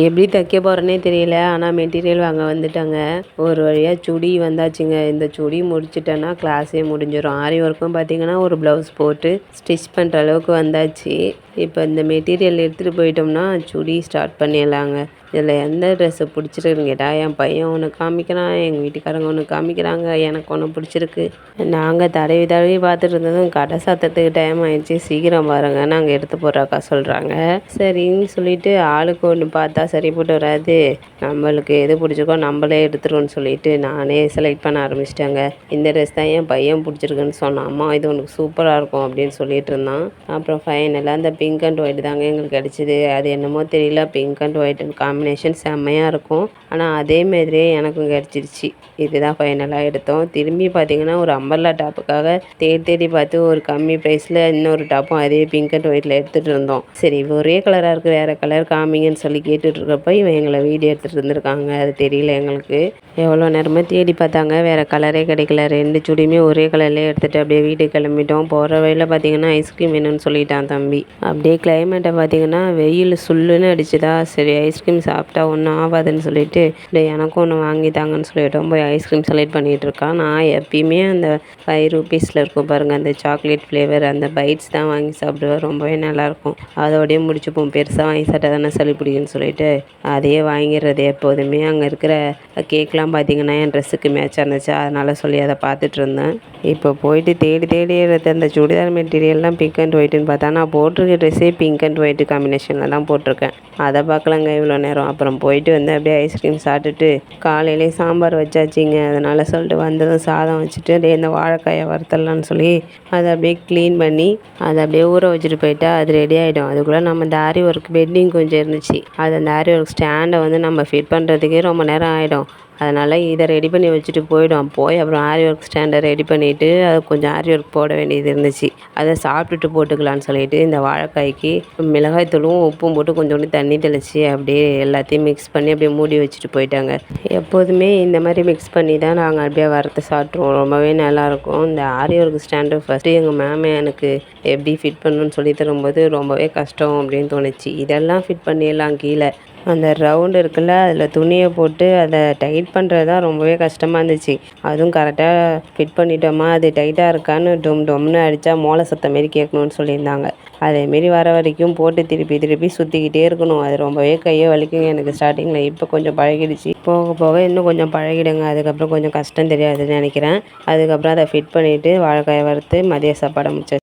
எப்படி தைக்க போகிறேன்னே தெரியல. ஆனால் மெட்டீரியல் வாங்க வந்துட்டேங்க. ஒரு வழியாக சுடி வந்தாச்சுங்க. இந்த சுடி முடிச்சிட்டேன்னா கிளாஸே முடிஞ்சிடும். ஆரி ஒர்க்கும் பார்த்தீங்கன்னா ஒரு ப்ளவுஸ் போட்டு ஸ்டிச் பண்ணுற அளவுக்கு வந்தாச்சு. இப்போ இந்த மெட்டீரியல் எடுத்துகிட்டு போயிட்டோம்னா சுடி ஸ்டார்ட் பண்ணிடலாங்க. இதில் எந்த ட்ரெஸ்ஸு பிடிச்சிருக்குன்னு கேட்டால் என் பையன் ஒன்று காமிக்கிறான், எங்கள் வீட்டுக்காரங்க ஒன்று காமிக்கிறாங்க, எனக்கு ஒன்று பிடிச்சிருக்கு. நாங்கள் தடவி தடவி பார்த்துட்டு இருந்ததும் கடை சாத்தத்துக்கு டைம் ஆயிடுச்சு, சீக்கிரம் பாருங்க நாங்கள் எடுத்து போடுறாக்கா சொல்கிறாங்க. சரின்னு சொல்லிட்டு ஆளுக்கு ஒன்று பார்த்தா சரிப்பட்டு வராது, நம்மளுக்கு எது பிடிச்சிருக்கோ நம்மளே எடுத்துருவோன்னு சொல்லிட்டு நானே செலக்ட் பண்ண ஆரம்பிச்சிட்டேங்க. இந்த ட்ரெஸ் தான் என் பையன் பிடிச்சிருக்குன்னு சொன்னான். அம்மா இது உனக்கு சூப்பராக இருக்கும் அப்படின்னு சொல்லிட்டு இருந்தான். அப்புறம் ஃபைனலாக அந்த பிங்க் அண்ட் ஒயிட் தாங்க எங்களுக்கு கிடச்சிது. அது என்னமோ தெரியல, பிங்க் அண்ட் ஒயிட் காம்பினேஷன் செம்மையாக இருக்கும். ஆனால் அதே மாதிரியே எனக்கும் கிடச்சிருச்சு. இதுதான் ஃபைனலாக எடுத்தோம். திரும்பி பார்த்தீங்கன்னா ஒரு அம்பர்லா டாப்புக்காக தேடி தேடி பார்த்து ஒரு கம்மி ப்ரைஸில் இன்னொரு டாப்பும் அதே பிங்க் அண்ட் ஒயிட்டில் எடுத்துகிட்டு இருந்தோம். சரி ஒரே கலராக இருக்குது, வேறு கலர் காமிங்கன்னு சொல்லி கேட்டுட்ருக்கப்போ இவன் எங்களை வீடியோ எடுத்துகிட்டு இருந்திருக்காங்க. அது தெரியல எங்களுக்கு. எவ்வளோ நேரமாக தேடி பார்த்தாங்க, வேறு கலரே கிடைக்கல. 2 சுடியுமே ஒரே கலர்லேயே எடுத்துகிட்டு அப்படியே வீட்டுக்கு கிளம்பிட்டோம். போகிற வழியில் பார்த்தீங்கன்னா ஐஸ்கிரீம் வேணும்னு சொல்லிட்டான் தம்பி. அப்படியே கிளைமேட்டை பார்த்தீங்கன்னா வெயில் சுல்லுன்னு அடிச்சுதா, சரி ஐஸ்கிரீம் சாப்பிட்டா ஒன்றும் ஆகாதுன்னு சொல்லிட்டு எனக்கும் ஒன்று வாங்கி தாங்கன்னு சொல்லிட்டோம். போய் ஐஸ்கிரீம் செலக்ட் பண்ணிகிட்டு இருக்கான். நான் எப்பயுமே அந்த 5 ரூபீஸில் இருக்கும் பாருங்கள், அந்த சாக்லேட் ஃப்ளேவர், அந்த பைட்ஸ் தான் வாங்கி சாப்பிடுவேன். ரொம்பவே நல்லாயிருக்கும். அதோடய முடிச்சுப்போம். பெருசாக வாங்கி சாப்பிட்டா தானே சளி பிடிக்குன்னு சொல்லிட்டு அதையே வாங்கிடுறது எப்போதுமே. அங்கே இருக்கிற கேக்லாம் பார்த்தீங்கன்னா என் ட்ரெஸ்ஸுக்கு மேட்சாக இருந்துச்சு, அதனால் சொல்லி அதை பார்த்துட்டு இருந்தேன். இப்போ போயிட்டு தேடி தேடி எடுத்து அந்த சுடிதார் மெட்டீரியல்லாம் பிங்க் அண்ட் ஒயிட்டுன்னு பார்த்தா நான் போட்டிருக்க ட்ரெஸ்ஸே பிங்க் அண்ட் ஒயிட்டு காம்பினேஷனில் தான் போட்டிருக்கேன். அதை பார்க்கலங்க இவ்வளோ நேரம். அப்புறம் போயிட்டு வந்து அப்படியே ஐஸ்கிரீம் சாப்பிட்டுட்டு காலையிலே சாம்பார் வச்சாச்சிங்க. அதனால் சொல்லிட்டு வந்ததும் சாதம் வச்சுட்டு அப்படியே இந்த வாழைக்காயை வறுத்தலான்னு சொல்லி அதை அப்படியே க்ளீன் பண்ணி அதை அப்படியே ஊற வச்சுட்டு போயிட்டா அது ரெடி ஆகிடும். அதுக்குள்ளே நம்ம இந்த ஆரி ஒர்க் பெட்டிங் கொஞ்சம் இருந்துச்சு, அது அந்த ஆரி ஒர்க் ஸ்டாண்டை வந்து நம்ம ஃபிட் பண்ணுறதுக்கே ரொம்ப நேரம் ஆகிடும். அதனால் இதை ரெடி பண்ணி வச்சுட்டு போயிடும். போய் அப்புறம் ஆரி ஒர்க் ஸ்டாண்டை ரெடி பண்ணிவிட்டு அது கொஞ்சம் ஆரி ஒர்க் போட வேண்டியது இருந்துச்சு, அதை சாப்பிட்டுட்டு போட்டுக்கலான்னு சொல்லிட்டு இந்த வாழைக்காய்க்கு மிளகாய்த்தூளும் உப்பும் போட்டு கொஞ்சோண்டு தண்ணி தெளித்து அப்படியே எல்லாத்தையும் மிக்ஸ் பண்ணி அப்படியே மூடி வச்சுட்டு போயிட்டாங்க. எப்போதுமே இந்த மாதிரி மிக்ஸ் பண்ணி தான் நாங்கள் அப்படியே வறுத்து சாப்பிட்ருவோம். ரொம்பவே நல்லாயிருக்கும். இந்த ஆரி ஒர்க் ஸ்டாண்டு ஃபஸ்ட்டு எங்கள் மேம் எனக்கு எப்படி ஃபிட் பண்ணணும்னு சொல்லி தரும்போது ரொம்பவே கஷ்டம் அப்படின்னு தோணுச்சு. இதெல்லாம் ஃபிட் பண்ணிடலாம். கீழே அந்த ரவுண்டு இருக்குல்ல, அதில் துணியை போட்டு அதை டைட் பண்ணுறது தான் ரொம்பவே கஷ்டமாக இருந்துச்சு. அதுவும் கரெக்டாக ஃபிட் பண்ணிட்டோமா, அது டைட்டாக இருக்கான்னு டொம்னு அடித்தா மோள சத்தம் மாரி கேட்கணுன்னு சொல்லியிருந்தாங்க. அதேமாரி வர வரைக்கும் போட்டு திருப்பி திருப்பி சுற்றிக்கிட்டே இருக்கணும். அது ரொம்பவே கையை வலிக்குங்க எனக்கு ஸ்டார்டிங்கில். இப்போ கொஞ்சம் பழகிடுச்சு. போக போக இன்னும் கொஞ்சம் பழகிடுங்க. அதுக்கப்புறம் கொஞ்சம் கஷ்டம் தெரியாதுன்னு நினைக்கிறேன். அதுக்கப்புறம் அதை ஃபிட் பண்ணிவிட்டு வாழைக்காயை வறுத்து மதிய சாப்பாடை முடிச்சாச்சு.